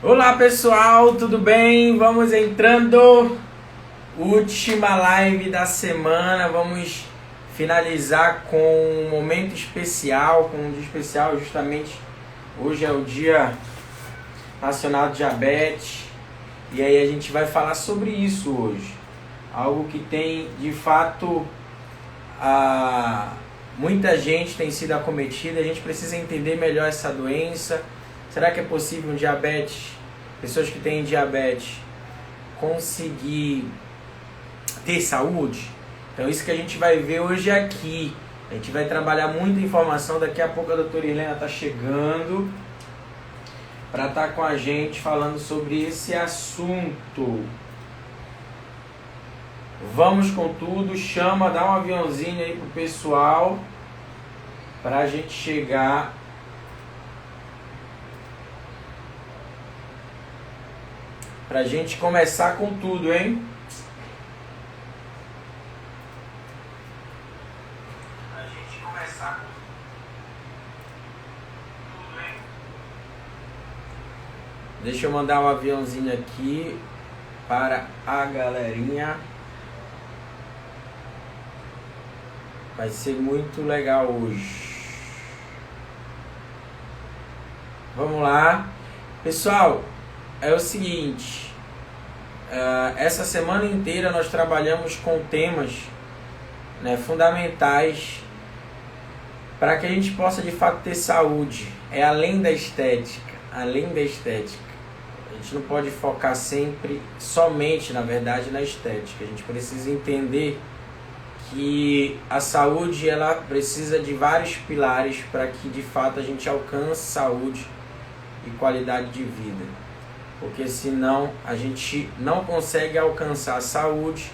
Olá pessoal, tudo bem? Vamos entrando, última live da semana, vamos finalizar com um momento especial, com um dia especial, justamente hoje é o Dia Nacional de Diabetes e aí a gente vai falar sobre isso hoje, algo que tem de fato muita gente tem sido acometida, a gente precisa entender melhor essa doença. Será que é possível um diabetes, pessoas que têm diabetes, conseguir ter saúde? Então isso que a gente vai ver hoje aqui. A gente vai trabalhar muita informação. Daqui a pouco a doutora Helena está chegando para estar com a gente falando sobre esse assunto. Vamos com tudo. Chama, dá um aviãozinho aí pro pessoal para a gente chegar. Pra gente começar com tudo, hein? Pra gente começar com tudo, hein? Deixa eu mandar um aviãozinho aqui para a galerinha. Vai ser muito legal hoje. Vamos lá. Pessoal, é o seguinte, essa semana inteira nós trabalhamos com temas, né, fundamentais para que a gente possa de fato ter saúde. É além da estética, além da estética. A gente não pode focar sempre, somente na verdade, na estética. A gente precisa entender que a saúde ela precisa de vários pilares para que de fato a gente alcance saúde e qualidade de vida. Porque senão a gente não consegue alcançar a saúde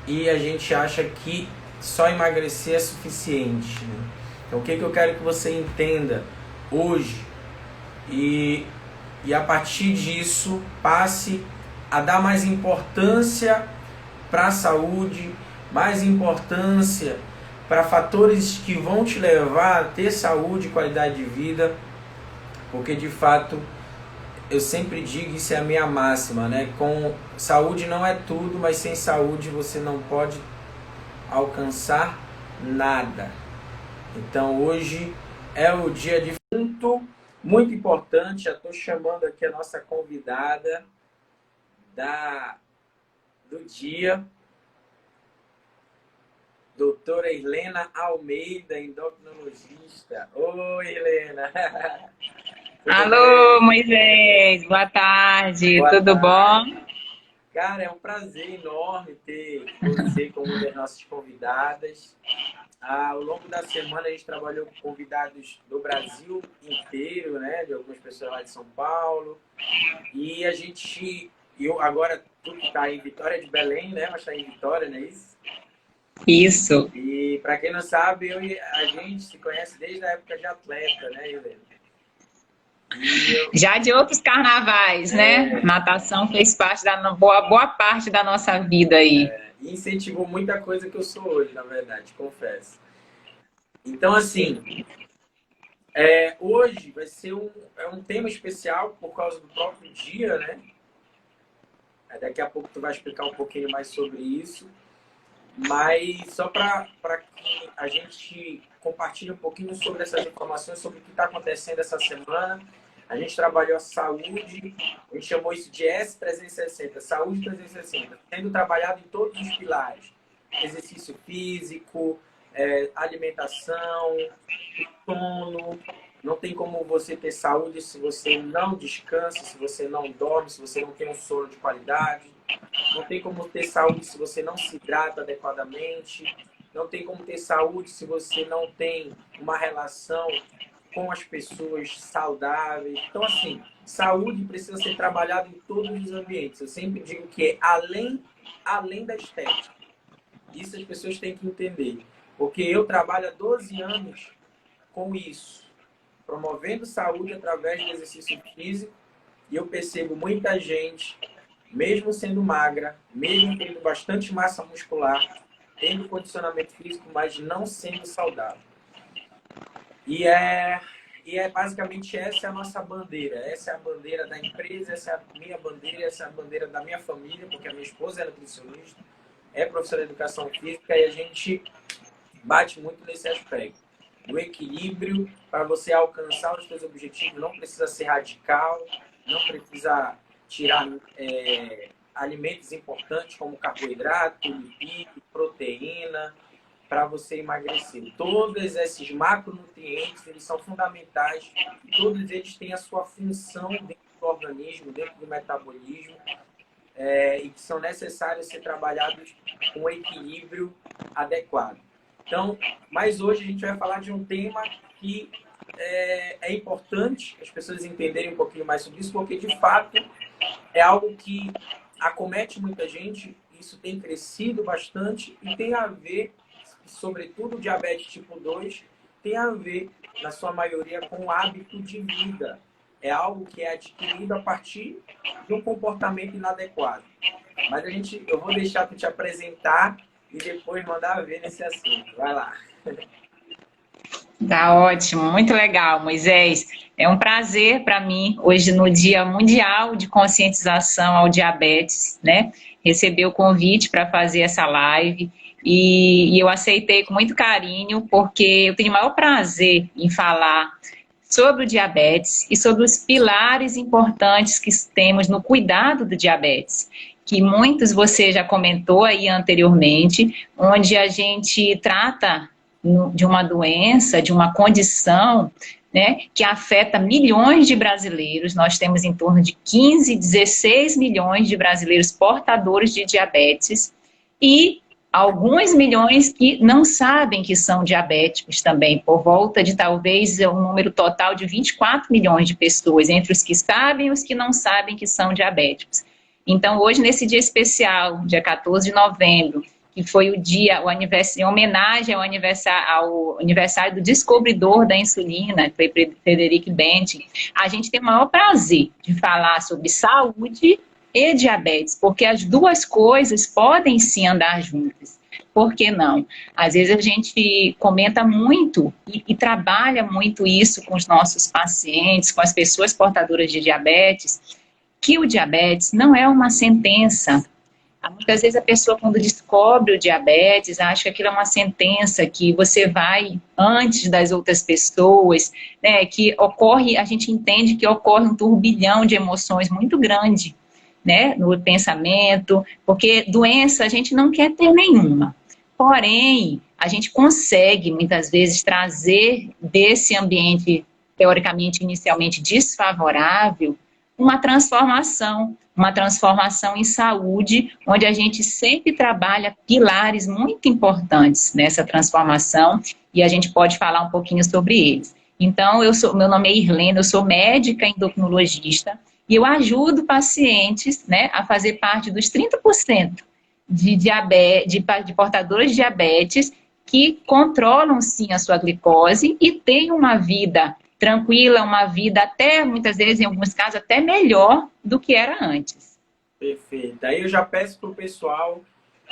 e a gente acha que só emagrecer é suficiente, né? Então o que eu quero que você entenda hoje e a partir disso passe a dar mais importância para a saúde, mais importância para fatores que vão te levar a ter saúde e qualidade de vida, porque de fato eu sempre digo, isso é a minha máxima, né? Com saúde não é tudo, mas sem saúde você não pode alcançar nada. Então hoje é o dia de muito importante. Já estou chamando aqui a nossa convidada do dia, doutora Helena Almeida, endocrinologista. Oi, Helena! Alô, Moisés, boa tarde, Boa tudo tarde. bom? Cara, é um prazer enorme ter você como uma das nossas convidadas. Ao longo da semana a gente trabalhou com convidados do Brasil inteiro, né? De algumas pessoas lá de São Paulo. E agora tu que está em Vitória de Belém, né? Mas está em Vitória, não é isso? Isso, E para quem não sabe, a gente se conhece desde a época de atleta, né, Helena? já de outros carnavais, né? Natação fez parte da boa parte da nossa vida aí. E incentivou muita coisa que eu sou hoje, na verdade, confesso. Então, assim, hoje vai ser um tema especial por causa do próprio dia, né? Daqui a pouco tu vai explicar um pouquinho mais sobre isso. Mas só para que a gente compartilhe um pouquinho sobre essas informações, sobre o que está acontecendo essa semana. A gente trabalhou a saúde, a gente chamou isso de S360, saúde 360, sendo trabalhado em todos os pilares. Exercício físico, alimentação, sono. Não tem como você ter saúde se você não descansa, se você não dorme, se você não tem um sono de qualidade. Não tem como ter saúde se você não se hidrata adequadamente. Não tem como ter saúde se você não tem uma relação com as pessoas saudáveis. Então, assim, saúde precisa ser trabalhada em todos os ambientes. Eu sempre digo que é além da estética. Isso as pessoas têm que entender. Porque eu trabalho há 12 anos com isso, promovendo saúde através do exercício físico, e eu percebo muita gente, mesmo sendo magra, mesmo tendo bastante massa muscular, tendo condicionamento físico, mas não sendo saudável. E E é basicamente essa é a nossa bandeira. Essa é a bandeira da empresa, essa é a minha bandeira, essa é a bandeira da minha família, porque a minha esposa é nutricionista, é professora de educação física e a gente bate muito nesse aspecto. O equilíbrio para você alcançar os seus objetivos não precisa ser radical, não precisa tirar alimentos importantes como carboidrato, lipídio, proteína, para você emagrecer. Todos esses macronutrientes, eles são fundamentais, todos eles têm a sua função dentro do organismo, dentro do metabolismo, e que são necessários ser trabalhados com equilíbrio adequado. Então, mas hoje a gente vai falar de um tema que é importante as pessoas entenderem um pouquinho mais sobre isso, porque de fato é algo que acomete muita gente, isso tem crescido bastante e tem a ver, sobretudo o diabetes tipo 2, tem a ver, na sua maioria, com o hábito de vida. É algo que é adquirido a partir de um comportamento inadequado. Mas eu vou deixar para te apresentar e depois mandar ver nesse assunto. Vai lá. Tá ótimo, muito legal, Moisés. É um prazer para mim, hoje no Dia Mundial de Conscientização ao Diabetes, né? Receber o convite para fazer essa live e eu aceitei com muito carinho, porque eu tenho o maior prazer em falar sobre o diabetes e sobre os pilares importantes que temos no cuidado do diabetes, que muitos você já comentou aí anteriormente, onde a gente trata de uma doença, de uma condição, né, que afeta milhões de brasileiros. Nós temos em torno de 15, 16 milhões de brasileiros portadores de diabetes e alguns milhões que não sabem que são diabéticos também, por volta de talvez um número total de 24 milhões de pessoas, entre os que sabem e os que não sabem que são diabéticos. Então, hoje, nesse dia especial, dia 14 de novembro, que foi o aniversário, em homenagem ao aniversário do descobridor da insulina, que foi Frederic Banting, a gente tem o maior prazer de falar sobre saúde e diabetes, porque as duas coisas podem sim andar juntas. Por que não? Às vezes a gente comenta muito e trabalha muito isso com os nossos pacientes, com as pessoas portadoras de diabetes, que o diabetes não é uma sentença. Muitas vezes a pessoa, quando descobre o diabetes, acha que aquilo é uma sentença, que você vai antes das outras pessoas, né, que ocorre, a gente entende que ocorre um turbilhão de emoções muito grande, né, no pensamento, porque doença a gente não quer ter nenhuma. Porém, a gente consegue, muitas vezes, trazer desse ambiente, teoricamente, inicialmente desfavorável, uma transformação em saúde, onde a gente sempre trabalha pilares muito importantes nessa transformação, e a gente pode falar um pouquinho sobre eles. Então, meu nome é Irlene, eu sou médica endocrinologista, e eu ajudo pacientes, né, a fazer parte dos 30% de portadores de diabetes que controlam, sim, a sua glicose e têm uma vida tranquila, uma vida até, muitas vezes, em alguns casos, até melhor do que era antes. Perfeito. Aí eu já peço para o pessoal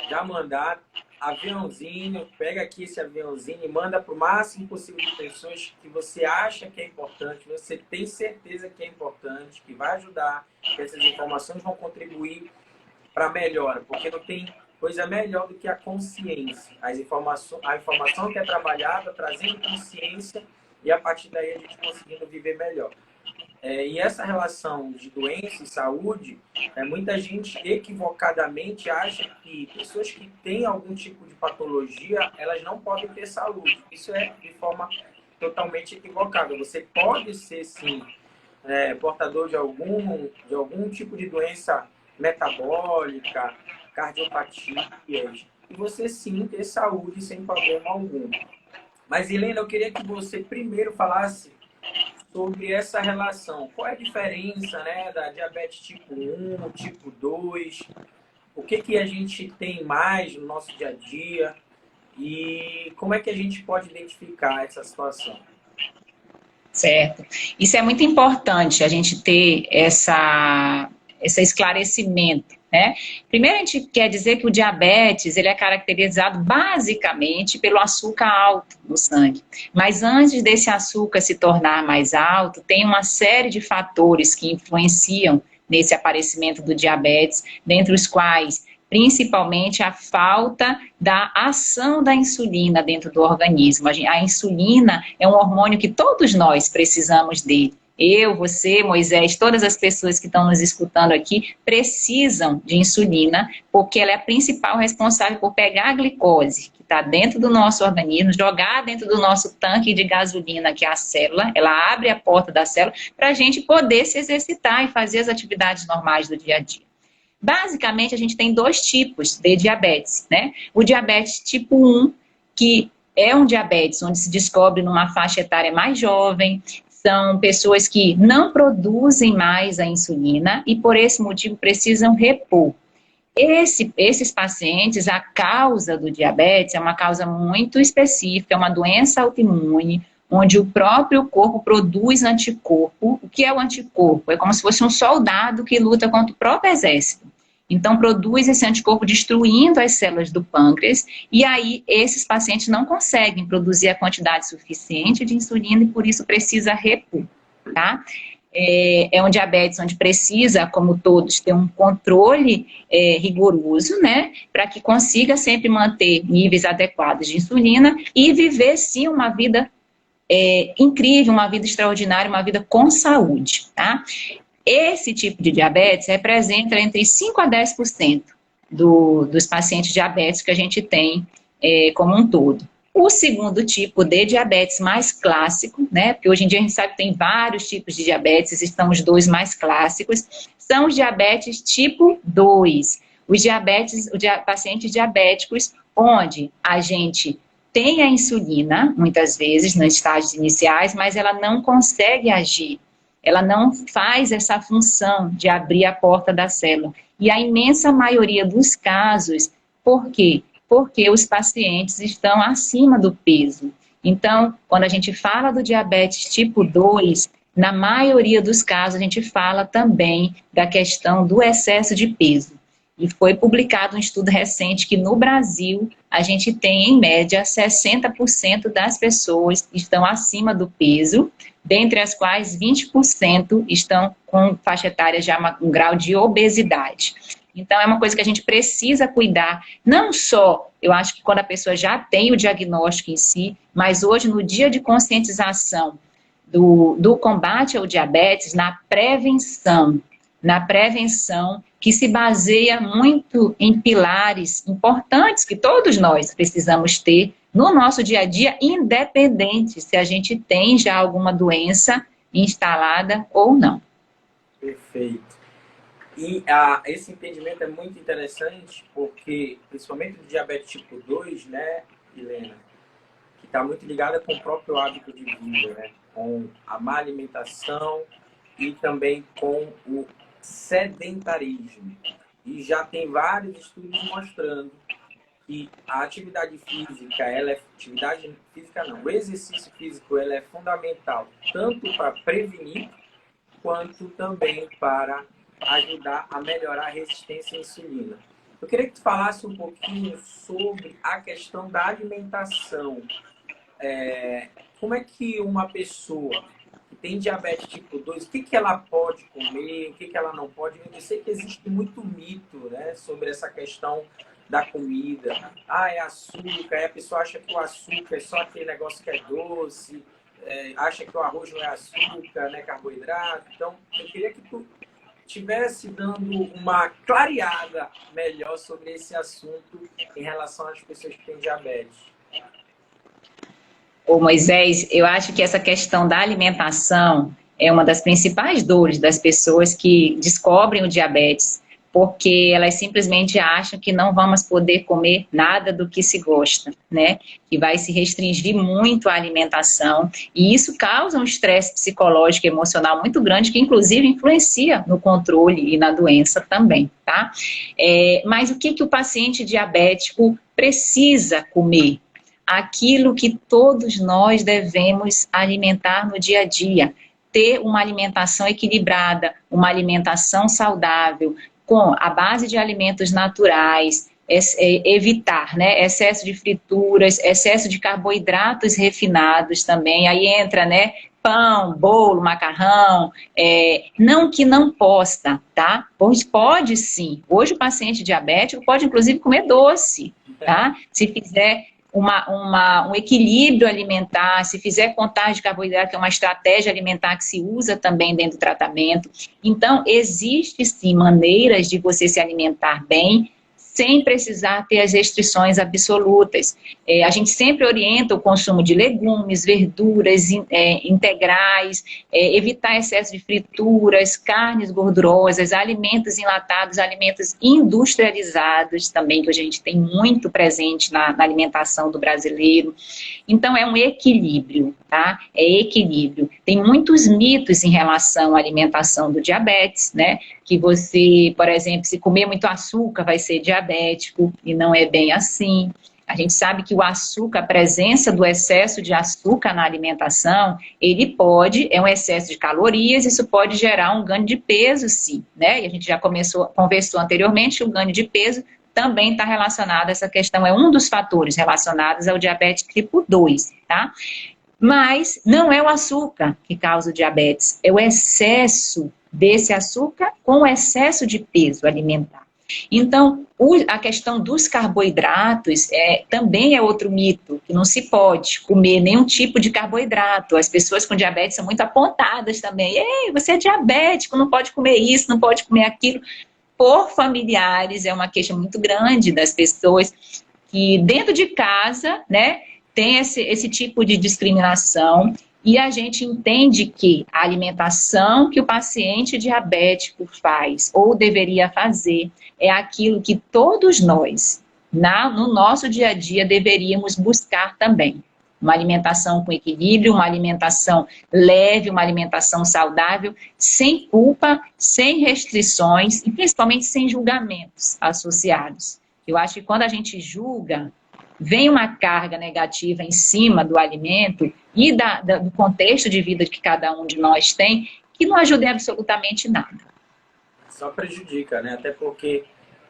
já mandar aviãozinho, pega aqui esse aviãozinho e manda para o máximo possível de pessoas que você acha que é importante, você tem certeza que é importante, que vai ajudar, que essas informações vão contribuir para a melhora, porque não tem coisa melhor do que a consciência. A informação que é trabalhada, trazendo consciência, e a partir daí a gente conseguindo viver melhor. E essa relação de doença e saúde, muita gente equivocadamente acha que pessoas que têm algum tipo de patologia, elas não podem ter saúde. Isso é de forma totalmente equivocada. Você pode ser, sim, portador de algum tipo de doença metabólica, cardiopatias, e você, sim, ter saúde sem problema algum. Mas, Helena, eu queria que você primeiro falasse sobre essa relação. Qual é a diferença, né, da diabetes tipo 1, tipo 2? O que a gente tem mais no nosso dia a dia? E como é que a gente pode identificar essa situação? Certo. Isso é muito importante, a gente ter esse esclarecimento, né? Primeiro, a gente quer dizer que o diabetes ele é caracterizado basicamente pelo açúcar alto no sangue. Mas antes desse açúcar se tornar mais alto, tem uma série de fatores que influenciam nesse aparecimento do diabetes, dentre os quais principalmente a falta da ação da insulina dentro do organismo. A insulina é um hormônio que todos nós precisamos dele. Eu, você, Moisés, todas as pessoas que estão nos escutando aqui precisam de insulina, porque ela é a principal responsável por pegar a glicose que está dentro do nosso organismo, jogar dentro do nosso tanque de gasolina, que é a célula, ela abre a porta da célula para a gente poder se exercitar e fazer as atividades normais do dia a dia. Basicamente, a gente tem dois tipos de diabetes, né? O diabetes tipo 1, que é um diabetes onde se descobre numa faixa etária mais jovem, são pessoas que não produzem mais a insulina e por esse motivo precisam repor. Esses pacientes, a causa do diabetes é uma causa muito específica, é uma doença autoimune, onde o próprio corpo produz anticorpo. O que é o anticorpo? É como se fosse um soldado que luta contra o próprio exército. Então, produz esse anticorpo destruindo as células do pâncreas, e aí esses pacientes não conseguem produzir a quantidade suficiente de insulina e por isso precisa repor, tá? É um diabetes onde precisa, como todos, ter um controle rigoroso, né, para que consiga sempre manter níveis adequados de insulina e viver, sim, uma vida incrível, uma vida extraordinária, uma vida com saúde, tá? Esse tipo de diabetes representa entre 5 a 10% dos pacientes diabéticos que a gente tem como um todo. O segundo tipo de diabetes mais clássico, né, porque hoje em dia a gente sabe que tem vários tipos de diabetes, estão os dois mais clássicos, são os diabetes tipo 2, os pacientes diabéticos, onde a gente tem a insulina, muitas vezes, nos estágios iniciais, mas ela não consegue agir. Ela não faz essa função de abrir a porta da célula. E a imensa maioria dos casos, por quê? Porque os pacientes estão acima do peso. Então, quando a gente fala do diabetes tipo 2, na maioria dos casos a gente fala também da questão do excesso de peso. E foi publicado um estudo recente que no Brasil a gente tem, em média, 60% das pessoas que estão acima do peso, dentre as quais 20% estão com faixa etária já um grau de obesidade. Então, é uma coisa que a gente precisa cuidar, não só, eu acho que quando a pessoa já tem o diagnóstico em si, mas hoje, no dia de conscientização do combate ao diabetes, na prevenção, que se baseia muito em pilares importantes que todos nós precisamos ter no nosso dia a dia, independente se a gente tem já alguma doença instalada ou não. Perfeito. E esse entendimento é muito interessante porque, principalmente do diabetes tipo 2, né, Helena, que está muito ligada com o próprio hábito de vida, né, com a má alimentação e também com o sedentarismo. E já tem vários estudos mostrando que a atividade física, o exercício físico, ele é fundamental tanto para prevenir quanto também para ajudar a melhorar a resistência à insulina. Eu queria que tu falasse um pouquinho sobre a questão da alimentação. Como é que uma pessoa que tem diabetes tipo 2, o que ela pode comer, o que ela não pode? Eu sei que existe muito mito, né, sobre essa questão da comida. É açúcar, aí a pessoa acha que o açúcar é só aquele negócio que é doce, acha que o arroz não é açúcar, né, carboidrato. Então, eu queria que tu estivesse dando uma clareada melhor sobre esse assunto em relação às pessoas que têm diabetes. Ô Moisés, eu acho que essa questão da alimentação é uma das principais dores das pessoas que descobrem o diabetes, porque elas simplesmente acham que não vamos poder comer nada do que se gosta, né? Que vai se restringir muito a alimentação, e isso causa um estresse psicológico e emocional muito grande, que inclusive influencia no controle e na doença também, tá? Mas o que o paciente diabético precisa comer? Aquilo que todos nós devemos alimentar no dia a dia, ter uma alimentação equilibrada, uma alimentação saudável, com a base de alimentos naturais, evitar, né, excesso de frituras, excesso de carboidratos refinados também, aí entra, né, pão, bolo, macarrão, não que não possa, tá? Pois pode sim. Hoje o paciente diabético pode inclusive comer doce, tá? Se fizer um equilíbrio alimentar, se fizer contagem de carboidrato, que é uma estratégia alimentar que se usa também dentro do tratamento. Então, existe sim maneiras de você se alimentar bem, sem precisar ter as restrições absolutas. A gente sempre orienta o consumo de legumes, verduras integrais, evitar excesso de frituras, carnes gordurosas, alimentos enlatados, alimentos industrializados também, que hoje a gente tem muito presente na alimentação do brasileiro. Então, é um equilíbrio, tá? É equilíbrio. Tem muitos mitos em relação à alimentação do diabetes, né? Que você, por exemplo, se comer muito açúcar vai ser diabético, e não é bem assim. A gente sabe que o açúcar, a presença do excesso de açúcar na alimentação, é um excesso de calorias, isso pode gerar um ganho de peso, sim, né? E a gente já conversou anteriormente, o ganho de peso também está relacionado, essa questão é um dos fatores relacionados ao diabetes tipo 2, tá? Mas não é o açúcar que causa o diabetes, é o excesso desse açúcar com o excesso de peso alimentar. Então, a questão dos carboidratos também é outro mito, que não se pode comer nenhum tipo de carboidrato. As pessoas com diabetes são muito apontadas também. Ei, você é diabético, não pode comer isso, não pode comer aquilo. Por familiares, é uma queixa muito grande das pessoas que dentro de casa, né, tem esse tipo de discriminação, e a gente entende que a alimentação que o paciente diabético faz ou deveria fazer é aquilo que todos nós, no nosso dia a dia, deveríamos buscar também. Uma alimentação com equilíbrio, uma alimentação leve, uma alimentação saudável, sem culpa, sem restrições e principalmente sem julgamentos associados. Eu acho que quando a gente julga, vem uma carga negativa em cima do alimento e do contexto de vida que cada um de nós tem, que não ajuda em absolutamente nada. Só prejudica, né? Até porque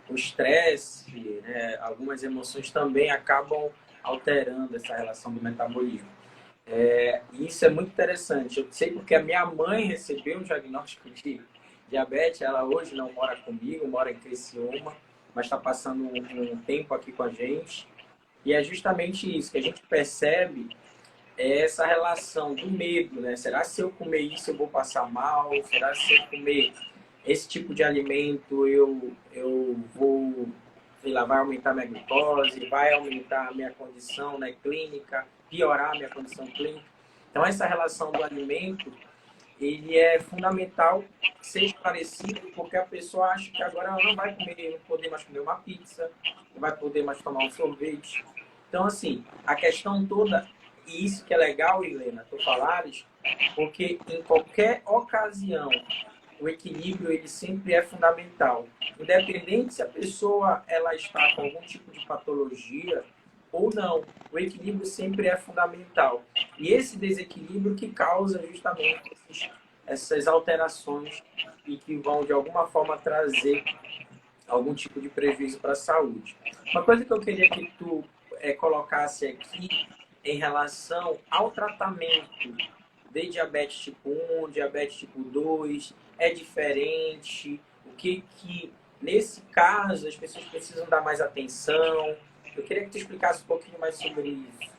o estresse, né, algumas emoções também acabam alterando essa relação do metabolismo. Isso é muito interessante. Eu sei porque a minha mãe recebeu um diagnóstico de diabetes, ela hoje não mora comigo, mora em Criciúma, mas está passando um tempo aqui com a gente. E é justamente isso que a gente percebe, essa relação do medo, né? Será que se eu comer isso eu vou passar mal? Será que se eu comer esse tipo de alimento eu vou, sei lá, vai aumentar minha glicose, vai aumentar a minha condição, né, clínica, piorar a minha condição clínica? Então essa relação do alimento, ele é fundamental ser esclarecido, porque a pessoa acha que agora ela não vai poder mais comer uma pizza, não vai poder mais tomar um sorvete. Então, assim, a questão toda, e isso que é legal, Helena, tu falares, porque em qualquer ocasião, o equilíbrio, ele sempre é fundamental. Independente se a pessoa ela está com algum tipo de patologia ou não, o equilíbrio sempre é fundamental. E esse desequilíbrio que causa justamente essas alterações e que vão, de alguma forma, trazer algum tipo de prejuízo para a saúde. Uma coisa que eu queria que tu colocasse aqui em relação ao tratamento de diabetes tipo 1, diabetes tipo 2, é diferente? O que nesse caso, as pessoas precisam dar mais atenção? Eu queria que tu explicasse um pouquinho mais sobre isso.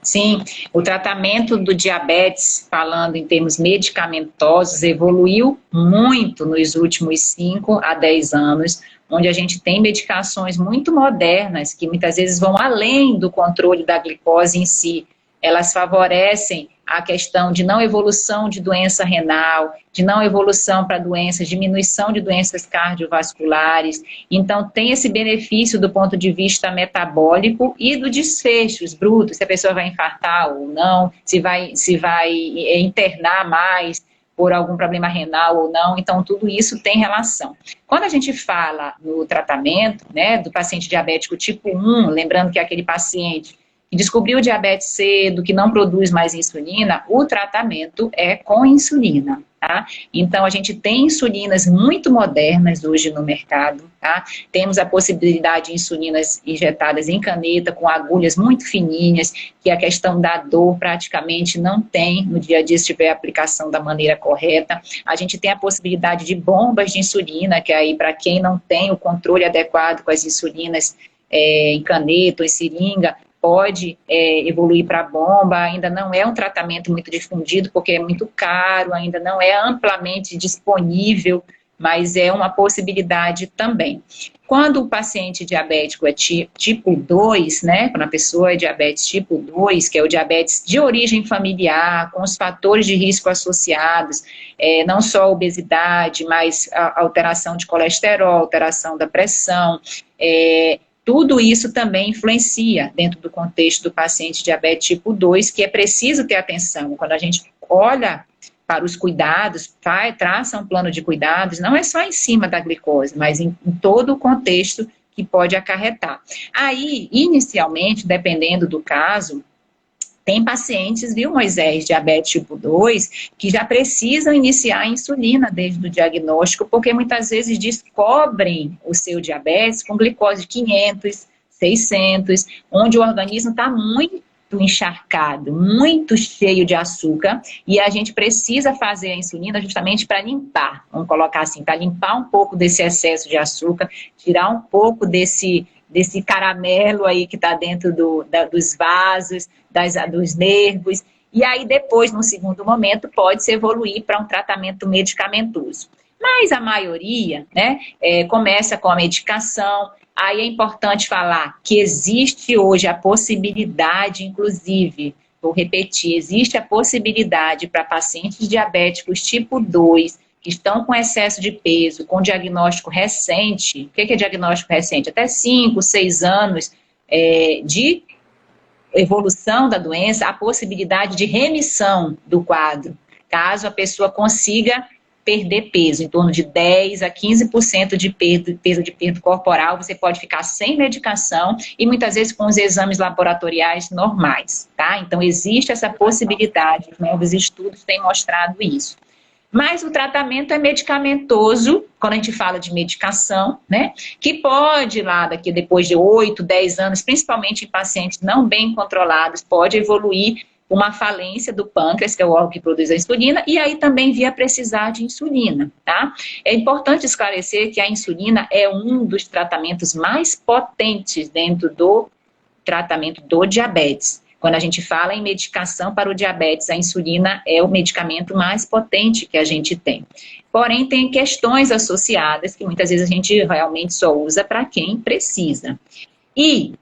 Sim, o tratamento do diabetes, falando em termos medicamentosos, evoluiu muito nos últimos 5 a 10 anos, onde a gente tem medicações muito modernas, que muitas vezes vão além do controle da glicose em si. Elas favorecem a questão de não evolução de doença renal, de não evolução para doenças, diminuição de doenças cardiovasculares. Então, tem esse benefício do ponto de vista metabólico e do desfecho, os brutos, se a pessoa vai infartar ou não, se vai internar mais por algum problema renal ou não. Então, tudo isso tem relação. Quando a gente fala no tratamento, né, do paciente diabético tipo 1, lembrando que é aquele paciente que que descobriu diabetes cedo, que não produz mais insulina, o tratamento é com insulina, tá? Então, a gente tem insulinas muito modernas hoje no mercado, tá? Temos a possibilidade de insulinas injetadas em caneta, com agulhas muito fininhas, que a questão da dor praticamente não tem no dia a dia, se tiver a aplicação da maneira correta. A gente tem a possibilidade de bombas de insulina, que aí, para quem não tem o controle adequado com as insulinas em caneta ou em seringa, pode evoluir para bomba. Ainda não é um tratamento muito difundido, porque é muito caro, ainda não é amplamente disponível, mas é uma possibilidade também. Quando o paciente diabético é tipo 2, né, quando a pessoa é diabetes tipo 2, que é o diabetes de origem familiar, com os fatores de risco associados, não só a obesidade, mas a alteração de colesterol, alteração da pressão, tudo isso também influencia dentro do contexto do paciente diabetes tipo 2, que é preciso ter atenção. Quando a gente olha para os cuidados, traça um plano de cuidados, não é só em cima da glicose, mas em todo o contexto que pode acarretar. Aí, inicialmente, dependendo do caso, tem pacientes, viu, Moisés, diabetes tipo 2, que já precisam iniciar a insulina desde o diagnóstico, porque muitas vezes descobrem o seu diabetes com glicose de 500, 600, onde o organismo está muito encharcado, muito cheio de açúcar, e a gente precisa fazer a insulina justamente para limpar, vamos colocar assim, para limpar um pouco desse excesso de açúcar, tirar um pouco desse caramelo aí que está dentro dos vasos, dos nervos, e aí depois, no segundo momento, pode-se evoluir para um tratamento medicamentoso. Mas a maioria, né, começa com a medicação. Aí é importante falar que existe hoje a possibilidade, inclusive, vou repetir, existe a possibilidade para pacientes diabéticos tipo 2, que estão com excesso de peso, com diagnóstico recente. O que é diagnóstico recente? Até 5, 6 anos de evolução da doença, a possibilidade de remissão do quadro, caso a pessoa consiga perder peso, em torno de 10 a 15% de peso de perda corporal, você pode ficar sem medicação e muitas vezes com os exames laboratoriais normais, tá? Então existe essa possibilidade, novos estudos têm mostrado isso. Mas o tratamento é medicamentoso, quando a gente fala de medicação, né? Que pode, lá daqui depois de 8, 10 anos, principalmente em pacientes não bem controlados, pode evoluir uma falência do pâncreas, que é o órgão que produz a insulina, e aí também via precisar de insulina, tá? É importante esclarecer que a insulina é um dos tratamentos mais potentes dentro do tratamento do diabetes. Quando a gente fala em medicação para o diabetes, a insulina é o medicamento mais potente que a gente tem. Porém, tem questões associadas que muitas vezes a gente realmente só usa para quem precisa. E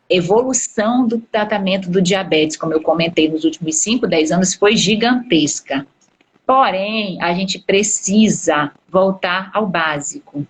evolução do tratamento do diabetes, como eu comentei nos últimos 5, 10 anos, foi gigantesca. Porém, a gente precisa voltar ao básico,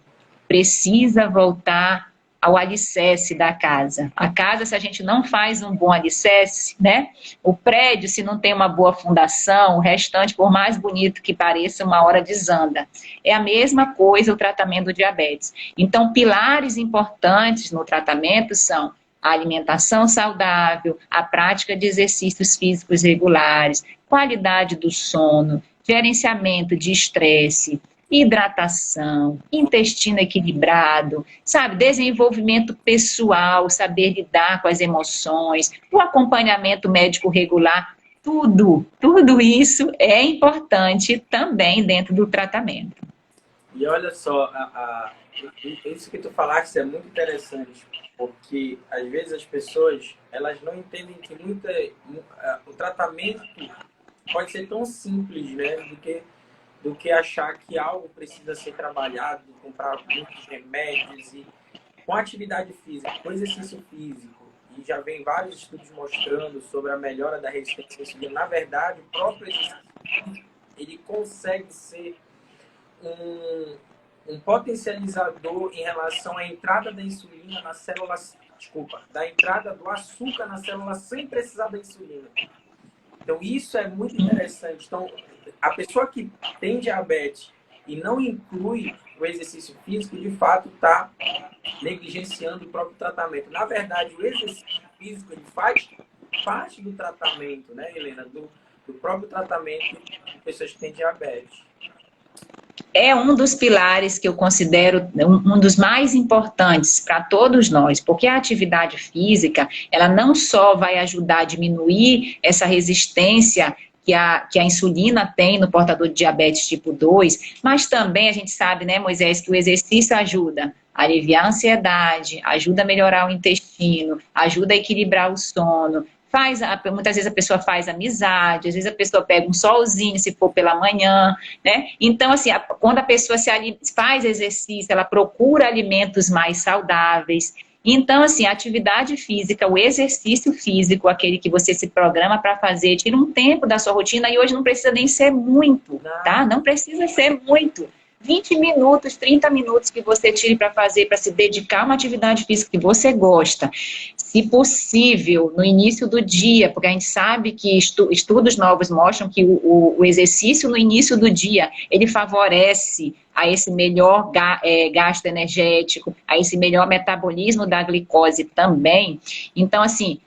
precisa voltar ao alicerce da casa. A casa, se a gente não faz um bom alicerce, né? O prédio, se não tem uma boa fundação, o restante, por mais bonito que pareça, uma hora desanda. É a mesma coisa o tratamento do diabetes. Então, pilares importantes no tratamento são a alimentação saudável, a prática de exercícios físicos regulares, qualidade do sono, gerenciamento de estresse, hidratação, intestino equilibrado, sabe, desenvolvimento pessoal, saber lidar com as emoções, o acompanhamento médico regular, tudo isso é importante também dentro do tratamento. E olha só, isso que tu falaste é muito interessante, porque às vezes as pessoas, elas não entendem que o tratamento pode ser tão simples, né, do que achar que algo precisa ser trabalhado, comprar muitos remédios e com atividade física, com exercício físico, e já vem vários estudos mostrando sobre a melhora da resistência à insulina. Na verdade, o próprio exercício físico, ele consegue ser um potencializador em relação à entrada da insulina na célula, da entrada do açúcar na célula sem precisar da insulina. Então, isso é muito interessante. Então, a pessoa que tem diabetes e não inclui o exercício físico, de fato, está negligenciando o próprio tratamento. Na verdade, o exercício físico, ele faz parte do tratamento, né, Helena? Do próprio tratamento de pessoas que têm diabetes. É um dos pilares que eu considero um dos mais importantes para todos nós, porque a atividade física, ela não só vai ajudar a diminuir essa resistência que a insulina tem no portador de diabetes tipo 2, mas também a gente sabe, né, Moisés, que o exercício ajuda a aliviar a ansiedade, ajuda a melhorar o intestino, ajuda a equilibrar o sono, muitas vezes a pessoa faz amizade, às vezes a pessoa pega um solzinho, se for pela manhã, né? Então, assim, quando a pessoa faz exercício, ela procura alimentos mais saudáveis. Então, assim, a atividade física, o exercício físico, aquele que você se programa para fazer, tira um tempo da sua rotina, e hoje não precisa nem ser muito, tá? Não precisa ser muito. 20 minutos, 30 minutos que você tire para fazer, para se dedicar a uma atividade física que você gosta. Se possível, no início do dia, porque a gente sabe que estudos novos mostram que o exercício no início do dia, ele favorece a esse melhor gasto energético, a esse melhor metabolismo da glicose também. Então, assim,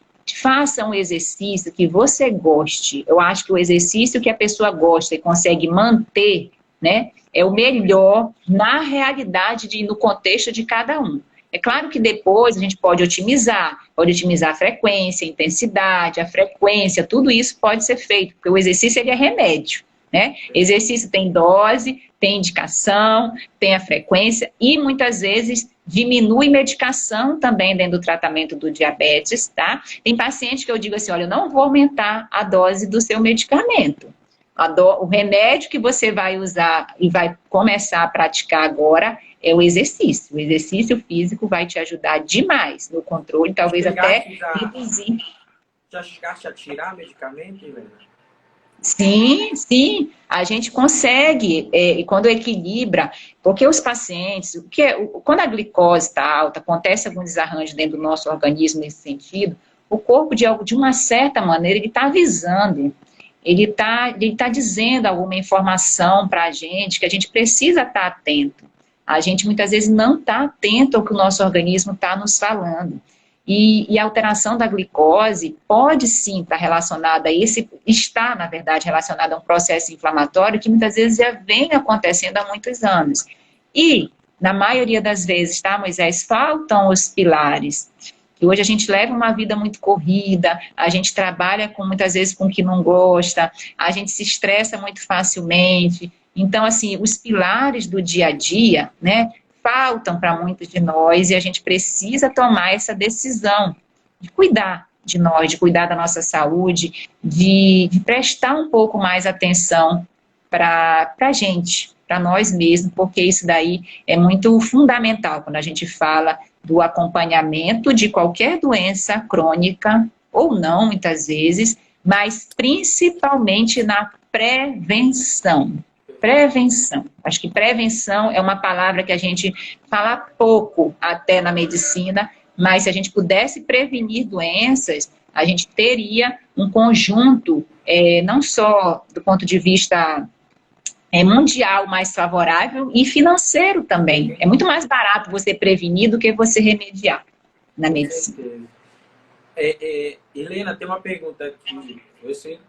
faça um exercício que você goste. Eu acho que o exercício que a pessoa gosta e consegue manter, né, é o melhor na realidade e no contexto de cada um. É claro que depois a gente pode otimizar a frequência, a intensidade, a frequência, tudo isso pode ser feito, porque o exercício ele é remédio, né? Exercício tem dose, tem indicação, tem a frequência e muitas vezes diminui medicação também dentro do tratamento do diabetes, tá? Tem paciente que eu digo assim, olha, eu não vou aumentar a dose do seu medicamento. O remédio que você vai usar e vai começar a praticar agora é o exercício. O exercício físico vai te ajudar demais no controle, talvez até reduzir. Já chegaste a tirar medicamento, Helena? Sim, sim, a gente consegue, e quando equilibra, porque os pacientes, quando a glicose está alta, acontece algum desarranjo dentro do nosso organismo nesse sentido, o corpo, de uma certa maneira, ele está avisando. Ele tá dizendo alguma informação para a gente que a gente precisa estar atento. A gente muitas vezes não está atento ao que o nosso organismo está nos falando. E a alteração da glicose pode sim estar relacionada está, na verdade, relacionada a um processo inflamatório que muitas vezes já vem acontecendo há muitos anos. E, na maioria das vezes, tá, Moisés, faltam os pilares. E hoje a gente leva uma vida muito corrida, a gente trabalha muitas vezes com o que não gosta, a gente se estressa muito facilmente. Então, assim, os pilares do dia a dia, né, faltam para muitos de nós e a gente precisa tomar essa decisão de cuidar de nós, de cuidar da nossa saúde, de prestar um pouco mais atenção para a gente, para nós mesmos, porque isso daí é muito fundamental quando a gente fala do acompanhamento de qualquer doença crônica, ou não, muitas vezes, mas principalmente na prevenção. Prevenção. Acho que prevenção é uma palavra que a gente fala pouco até na medicina, mas se a gente pudesse prevenir doenças, a gente teria um conjunto, não só do ponto de vista mundial mais favorável e financeiro também. É muito mais barato você prevenir do que você remediar na medicina. Helena, tem uma pergunta aqui. Você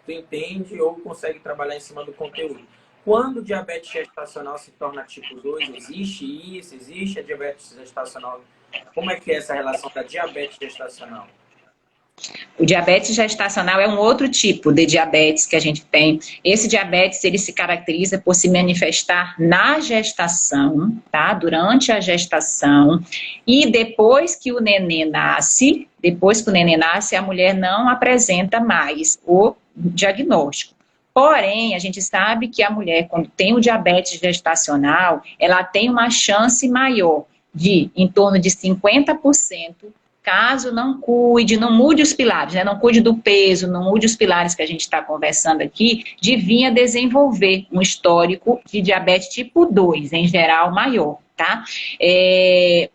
entende ou consegue trabalhar em cima do conteúdo? Quando o diabetes gestacional se torna tipo 2, existe isso? Existe a diabetes gestacional? Como é que é essa relação da diabetes gestacional? O diabetes gestacional é um outro tipo de diabetes que a gente tem. Esse diabetes, ele se caracteriza por se manifestar na gestação, tá? Durante a gestação. E depois que o neném nasce, a mulher não apresenta mais o diagnóstico. Porém, a gente sabe que a mulher, quando tem o diabetes gestacional, ela tem uma chance maior de, em torno de 50%, caso não cuide, não mude os pilares, né? Não cuide do peso, não mude os pilares que a gente está conversando aqui, de vir a desenvolver um histórico de diabetes tipo 2, em geral maior, tá?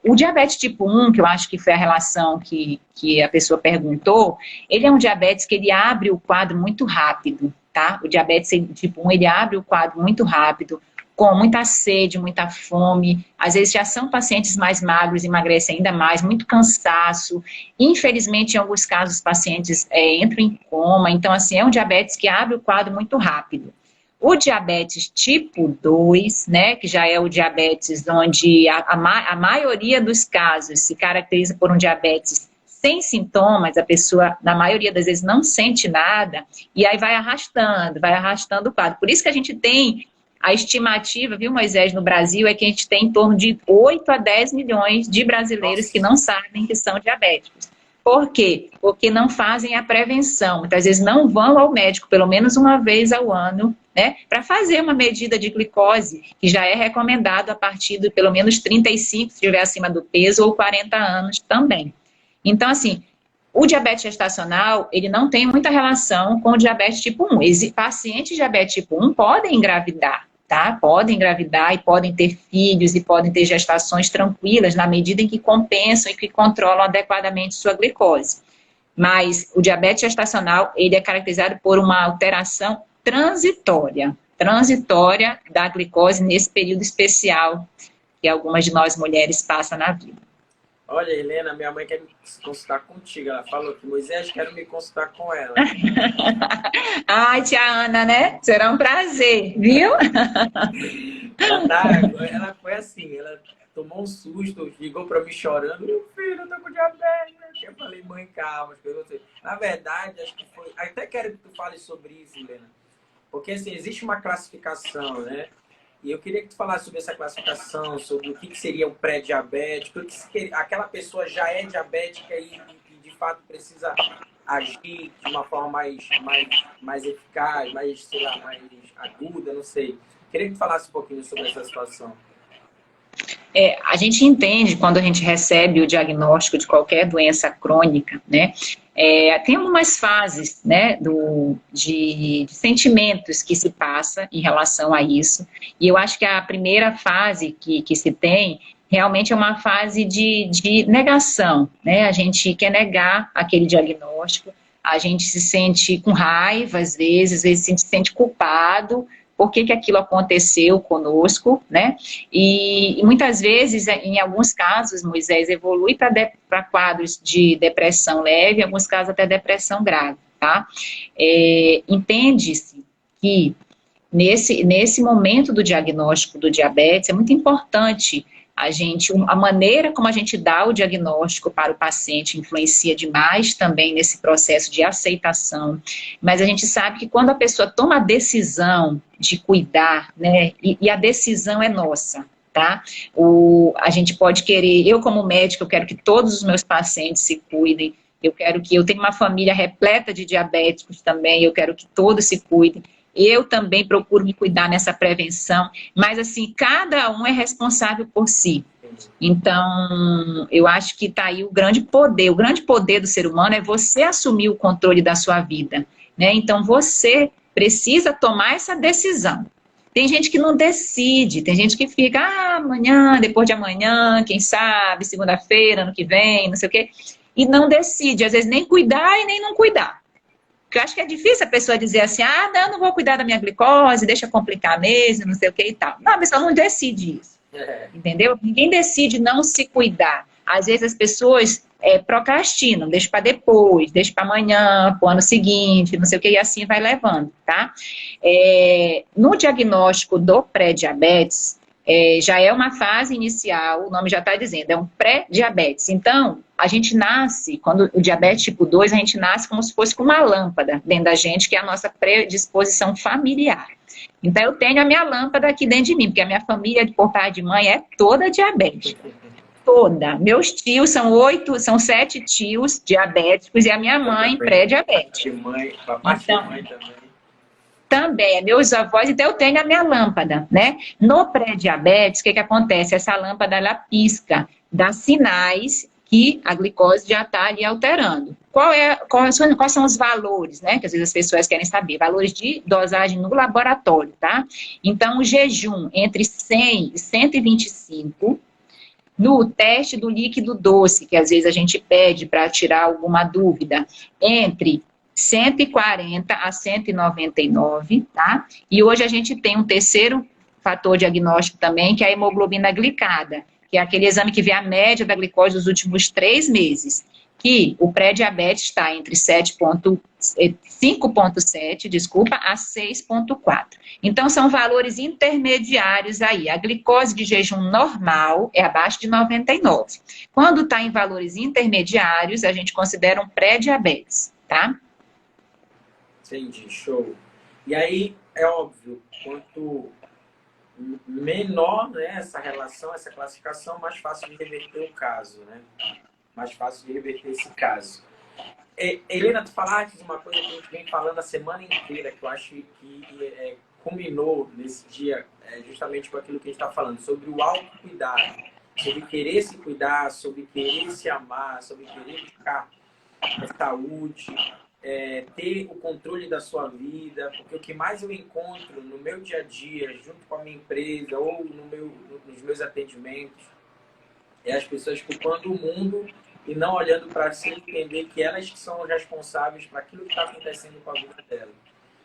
O diabetes tipo 1, que eu acho que foi a relação que a pessoa perguntou, ele é um diabetes que ele abre o quadro muito rápido, tá? O diabetes tipo 1, ele abre o quadro muito rápido. com muita sede, muita fome, às vezes já são pacientes mais magros, emagrecem ainda mais, muito cansaço, infelizmente em alguns casos os pacientes entram em coma, então assim, é um diabetes que abre o quadro muito rápido. O diabetes tipo 2, né, que já é o diabetes onde a maioria dos casos se caracteriza por um diabetes sem sintomas, a pessoa, na maioria das vezes, não sente nada, e aí vai arrastando o quadro. Por isso que a gente tem a estimativa, viu, Moisés, no Brasil, é que a gente tem em torno de 8 a 10 milhões de brasileiros que não sabem que são diabéticos. Por quê? Porque não fazem a prevenção. Muitas vezes não vão ao médico pelo menos uma vez ao ano, né, para fazer uma medida de glicose, que já é recomendado a partir de pelo menos 35, se estiver acima do peso, ou 40 anos também. Então, assim, o diabetes gestacional, ele não tem muita relação com o diabetes tipo 1. Pacientes de diabetes tipo 1 podem engravidar, tá? Podem engravidar e podem ter filhos e podem ter gestações tranquilas na medida em que compensam e que controlam adequadamente sua glicose. Mas o diabetes gestacional, ele é caracterizado por uma alteração transitória da glicose nesse período especial que algumas de nós mulheres passam na vida. Olha, Helena, minha mãe quer me consultar contigo. Ela falou que Moisés, quero me consultar com ela. Ai, tia Ana, né? Será um prazer, viu? Ela foi assim, ela tomou um susto, ligou para mim chorando. Meu filho, eu tô com diabetes. Eu falei, mãe, calma. Na verdade, acho que foi... Até quero que tu fale sobre isso, Helena. Porque, assim, existe uma classificação, né? E eu queria que tu falasse sobre essa classificação, sobre o que seria o pré-diabético, aquela pessoa já é diabética e de fato precisa agir de uma forma mais eficaz, mais, sei lá, mais aguda, não sei. Queria que tu falasse um pouquinho sobre essa situação. A gente entende quando a gente recebe o diagnóstico de qualquer doença crônica, né? Tem algumas fases, né, de sentimentos que se passa em relação a isso, e eu acho que a primeira fase que se tem realmente é uma fase de negação, né? A gente quer negar aquele diagnóstico, a gente se sente com raiva às vezes se sente culpado. Por que aquilo aconteceu conosco, né? E muitas vezes, em alguns casos, Moisés, evolui para quadros de depressão leve, em alguns casos até depressão grave, tá? Entende-se que nesse momento do diagnóstico do diabetes é muito importante a maneira como a gente dá o diagnóstico para o paciente influencia demais também nesse processo de aceitação, mas a gente sabe que quando a pessoa toma a decisão de cuidar, né, e a decisão é nossa, tá? A gente pode querer, eu como médico, eu quero que todos os meus pacientes se cuidem, eu tenho uma família repleta de diabéticos também, eu quero que todos se cuidem. Eu também procuro me cuidar nessa prevenção, mas assim, cada um é responsável por si. Então, eu acho que está aí o grande poder do ser humano é você assumir o controle da sua vida, né? Então, você precisa tomar essa decisão. Tem gente que não decide, tem gente que fica, amanhã, depois de amanhã, quem sabe, segunda-feira, ano que vem, não sei o quê, e não decide, às vezes nem cuidar e nem não cuidar. Porque eu acho que é difícil a pessoa dizer assim, não vou cuidar da minha glicose, deixa complicar mesmo, não sei o que e tal. Não, a pessoa não decide isso, entendeu? Ninguém decide não se cuidar. Às vezes as pessoas procrastinam, deixa para depois, deixa para amanhã, para o ano seguinte, não sei o que, e assim vai levando, tá? No diagnóstico do pré-diabetes, já é uma fase inicial, o nome já está dizendo, é um pré-diabetes. Então, a gente nasce, quando o diabetes tipo 2, a gente nasce como se fosse com uma lâmpada dentro da gente, que é a nossa predisposição familiar. Então, eu tenho a minha lâmpada aqui dentro de mim, porque a minha família, por pai de mãe, é toda diabética. Toda. Meus tios são 7 tios diabéticos e a minha mãe pré-diabética. Papai e mãe também. Também, meus avós, então eu tenho a minha lâmpada, né? No pré-diabetes, o que acontece? Essa lâmpada, ela pisca, dá sinais que a glicose já está ali alterando. Quais são os valores, né? Que às vezes as pessoas querem saber. Valores de dosagem no laboratório, tá? Então, o jejum entre 100 e 125, no teste do líquido doce, que às vezes a gente pede para tirar alguma dúvida, entre 140 a 199, tá? E hoje a gente tem um terceiro fator diagnóstico também, que é a hemoglobina glicada, que é aquele exame que vê a média da glicose dos últimos 3 meses, que o pré-diabetes está entre 5,7, desculpa, a 6,4. Então, são valores intermediários aí. A glicose de jejum normal é abaixo de 99. Quando está em valores intermediários, a gente considera um pré-diabetes, tá? Entendi, show. E aí, é óbvio, quanto menor, né, essa relação, essa classificação, mais fácil de reverter o caso, né? Mais fácil de reverter esse caso. Helena, tu falaste de uma coisa que a gente vem falando a semana inteira, que eu acho que combinou nesse dia, justamente com aquilo que a gente está falando, sobre o autocuidado, sobre querer se cuidar, sobre querer se amar, sobre querer buscar a saúde, ter o controle da sua vida, porque o que mais eu encontro no meu dia a dia, junto com a minha empresa ou nos meus atendimentos, é as pessoas culpando o mundo e não olhando para si, entender que elas que são responsáveis para aquilo que está acontecendo com a vida delas.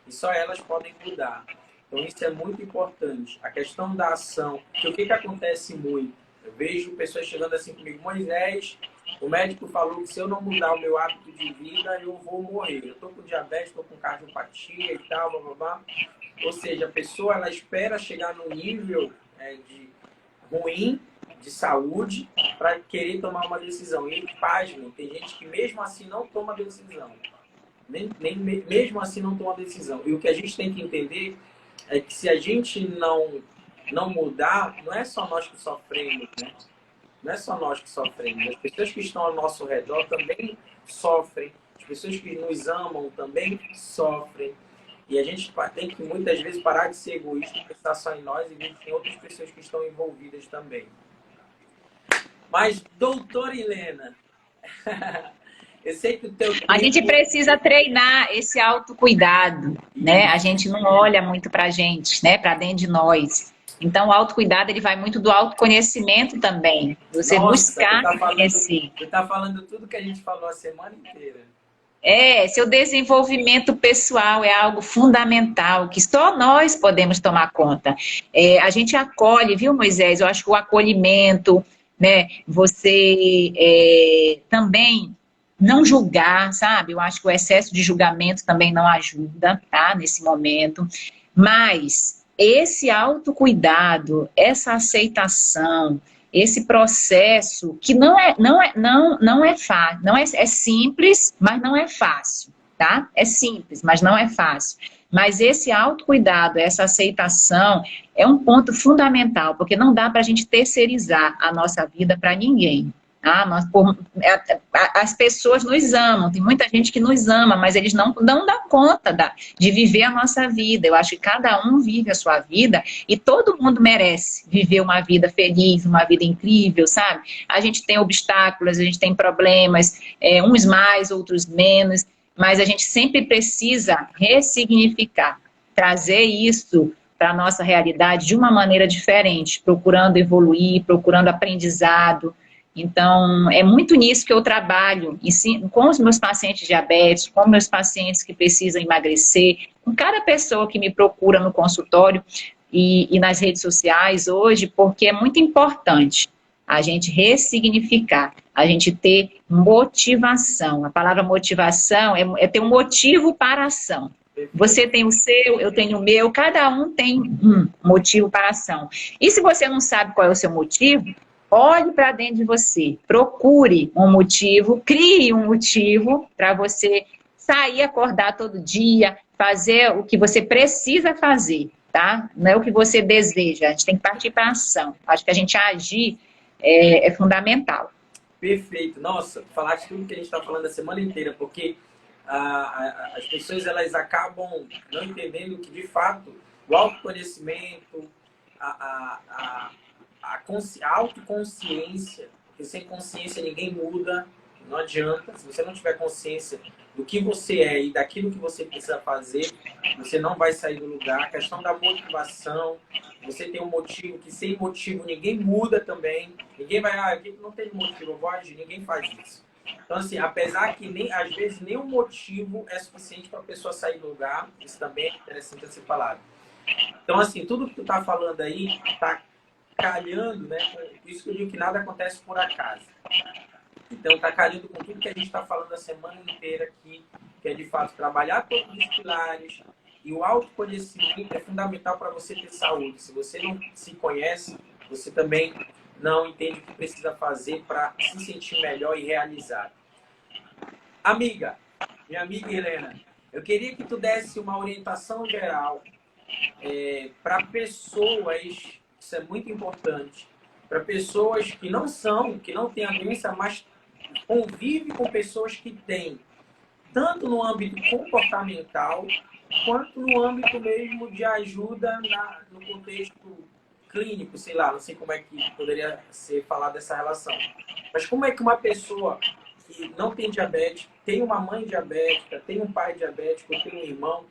E só elas podem mudar. Então isso é muito importante. A questão da ação, que o que acontece muito? Eu vejo pessoas chegando assim comigo, Moisés, o médico falou que se eu não mudar o meu hábito de vida, eu vou morrer. Eu estou com diabetes, estou com cardiopatia e tal, blá, blá, blá. Ou seja, a pessoa ela espera chegar num nível de ruim, de saúde, para querer tomar uma decisão. E, pasmem, tem gente que mesmo assim não toma decisão. Mesmo assim não toma decisão. E o que a gente tem que entender é que se a gente não mudar, não é só nós que sofremos, né? Não é só nós que sofremos. As pessoas que estão ao nosso redor também sofrem. As pessoas que nos amam também sofrem. E a gente tem que, muitas vezes, parar de ser egoísta e pensar só em nós e ver que tem outras pessoas que estão envolvidas também. Mas, doutora Helena, eu sei que o teu... A gente precisa treinar esse autocuidado, né? A gente não olha muito pra gente, né? Pra dentro de nós. Então, o autocuidado, ele vai muito do autoconhecimento também. Você buscar conhecer. Você está falando tudo que a gente falou a semana inteira. Seu desenvolvimento pessoal é algo fundamental, que só nós podemos tomar conta. A gente acolhe, viu, Moisés? Eu acho que o acolhimento, né? Você também não julgar, sabe? Eu acho que o excesso de julgamento também não ajuda, tá? Nesse momento. Mas esse autocuidado, essa aceitação, esse processo que não é fácil, é simples, mas não é fácil, tá? É simples, mas não é fácil. Mas esse autocuidado, essa aceitação é um ponto fundamental, porque não dá para a gente terceirizar a nossa vida para ninguém. Tá? As pessoas nos amam, tem muita gente que nos ama, mas eles não dão conta de viver a nossa vida. Eu acho que cada um vive a sua vida e todo mundo merece viver uma vida feliz, uma vida incrível, sabe? A gente tem obstáculos, a gente tem problemas, uns mais, outros menos, mas a gente sempre precisa ressignificar, trazer isso para a nossa realidade de uma maneira diferente, procurando evoluir, procurando aprendizado. Então, é muito nisso que eu trabalho, com os meus pacientes diabéticos, com meus pacientes que precisam emagrecer, com cada pessoa que me procura no consultório e nas redes sociais hoje, porque é muito importante a gente ressignificar, a gente ter motivação. A palavra motivação é ter um motivo para a ação. Você tem o seu, eu tenho o meu, cada um tem um motivo para a ação. E se você não sabe qual é o seu motivo, olhe para dentro de você, procure um motivo, crie um motivo para você sair, acordar todo dia, fazer o que você precisa fazer, tá? Não é o que você deseja, a gente tem que partir para a ação. Acho que a gente agir é fundamental. Perfeito. Nossa, falaste tudo que a gente está falando a semana inteira, porque as pessoas elas acabam não entendendo que, de fato, o autoconhecimento, a autoconsciência, porque sem consciência ninguém muda, não adianta. Se você não tiver consciência do que você é e daquilo que você precisa fazer, você não vai sair do lugar. A questão da motivação, você tem um motivo, que sem motivo ninguém muda também. Ninguém vai, não tem motivo, eu vou agir, ninguém faz isso. Então, assim, apesar que às vezes nem o motivo é suficiente para a pessoa sair do lugar, isso também é interessante a ser falado. Então, assim, tudo que tu tá falando aí tá calhando, né? Por isso que eu digo que nada acontece por acaso. Então, tá calhando com tudo que a gente está falando a semana inteira aqui, que é de fato trabalhar todos os pilares. E o autoconhecimento é fundamental para você ter saúde. Se você não se conhece, você também não entende o que precisa fazer para se sentir melhor e realizado. Amiga, minha amiga Helena, eu queria que tu desse uma orientação geral para pessoas, isso é muito importante, para pessoas que não têm a doença, mas convivem com pessoas que têm, tanto no âmbito comportamental, quanto no âmbito mesmo de ajuda no contexto clínico, sei lá, não sei como é que poderia ser falado dessa relação. Mas como é que uma pessoa que não tem diabetes, tem uma mãe diabética, tem um pai diabético, tem um irmão,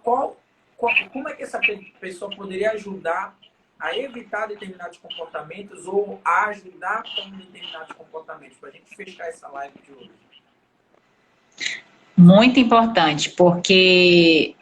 como é que essa pessoa poderia ajudar a evitar determinados comportamentos ou a ajudar com determinados comportamentos? Para a gente fechar essa live de hoje. Muito importante, porque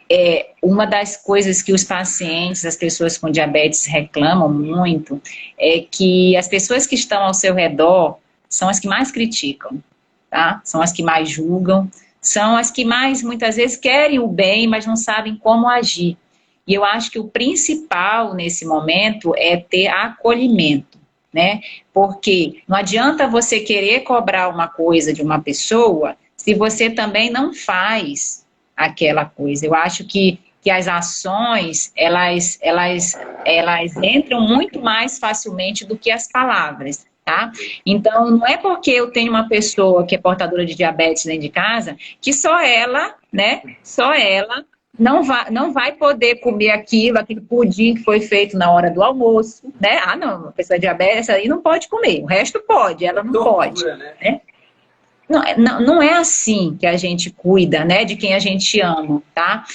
uma das coisas que os pacientes, as pessoas com diabetes reclamam muito, é que as pessoas que estão ao seu redor são as que mais criticam, tá? São as que mais julgam, são as que mais, muitas vezes, querem o bem, mas não sabem como agir. E eu acho que o principal nesse momento é ter acolhimento, né? Porque não adianta você querer cobrar uma coisa de uma pessoa se você também não faz aquela coisa. Eu acho que as ações, elas entram muito mais facilmente do que as palavras, tá? Então, não é porque eu tenho uma pessoa que é portadora de diabetes dentro de casa, que só ela, né, só ela não vai poder comer aquele pudim que foi feito na hora do almoço, né? Ah, não, a pessoa diabética aí não pode comer, o resto pode, ela não pode, né? Não é assim que a gente cuida, né, de quem a gente ama, tá?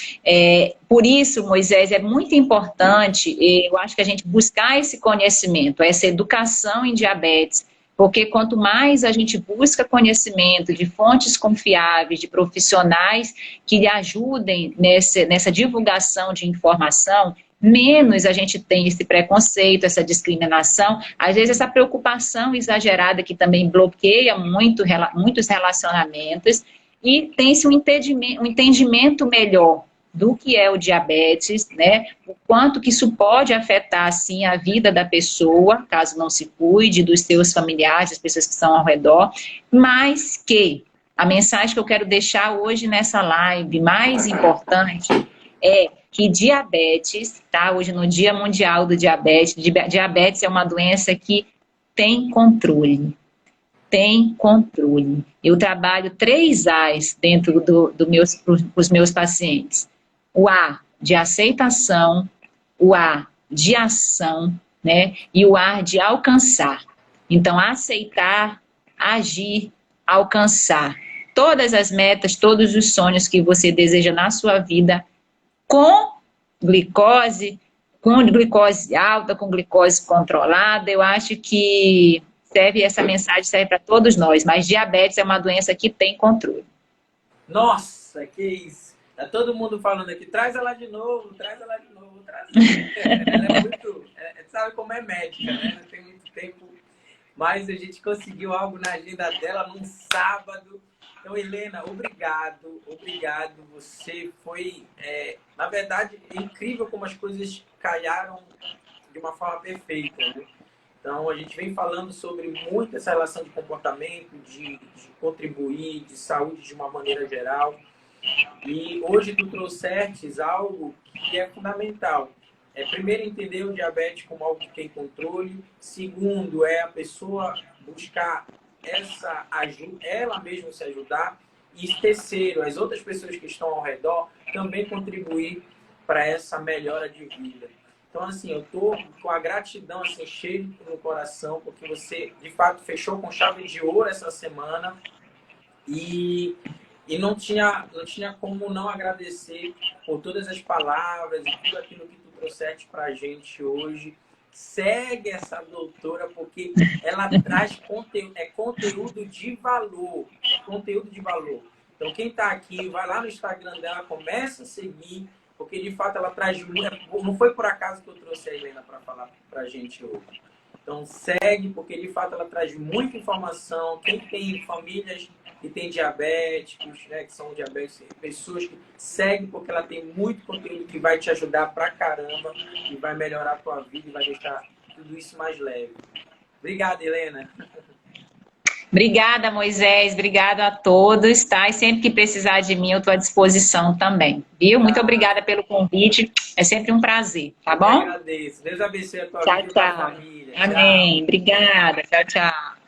Por isso, Moisés, é muito importante, eu acho que a gente buscar esse conhecimento, essa educação em diabetes, porque quanto mais a gente busca conhecimento de fontes confiáveis, de profissionais que lhe ajudem nessa divulgação de informação, menos a gente tem esse preconceito, essa discriminação, às vezes essa preocupação exagerada que também bloqueia muitos relacionamentos, e tem-se um entendimento melhor do que é o diabetes, né? O quanto que isso pode afetar, assim, a vida da pessoa, caso não se cuide, dos seus familiares, das pessoas que estão ao redor, mas que a mensagem que eu quero deixar hoje nessa live, mais importante, é que diabetes, tá? Hoje no Dia Mundial do Diabetes, diabetes é uma doença que tem controle. Tem controle. Eu trabalho 3 A's dentro dos meus pacientes. O A de aceitação, o A de ação, né? E o A de alcançar. Então, aceitar, agir, alcançar. Todas as metas, todos os sonhos que você deseja na sua vida, com glicose alta, com glicose controlada. Eu acho que essa mensagem serve para todos nós, mas diabetes é uma doença que tem controle. Nossa, que isso! Tá todo mundo falando aqui, traz ela de novo, traz ela de novo, traz ela. Ela é muito, sabe como é médica, né? Não tem muito tempo, mas a gente conseguiu algo na agenda dela num sábado. Então, Helena, obrigado. Você foi, na verdade, incrível como as coisas calharam de uma forma perfeita, né? Então, a gente vem falando sobre muito essa relação de comportamento, de contribuir, de saúde de uma maneira geral. E hoje tu trouxestes algo que é fundamental. Primeiro, entender o diabetes como algo que tem controle. Segundo, a pessoa buscar essa ajuda, ela mesma se ajudar. E terceiro, as outras pessoas que estão ao redor também contribuir para essa melhora de vida. Então, assim, eu tô com a gratidão assim, cheia no coração, porque você, de fato, fechou com chave de ouro essa semana e não tinha como não agradecer por todas as palavras e tudo aquilo que tu trouxeste para a gente hoje. Segue essa doutora, porque ela traz conteúdo de valor. Conteúdo de valor. Então, quem está aqui, vai lá no Instagram dela, começa a seguir, porque de fato ela traz muito. Não foi por acaso que eu trouxe a Helena para falar para a gente hoje. Então segue, porque de fato ela traz muita informação. Quem tem famílias que tem diabéticos, né, que são diabéticos, pessoas que seguem, porque ela tem muito conteúdo que vai te ajudar pra caramba e vai melhorar a tua vida e vai deixar tudo isso mais leve. Obrigado, Helena. Obrigada, Moisés. Obrigada a todos, tá? E sempre que precisar de mim, eu estou à disposição também, viu? Muito obrigada pelo convite. É sempre um prazer, tá bom? Eu agradeço. Deus abençoe a tua vida e a tua família. Amém. Tchau. Obrigada. Tchau, tchau.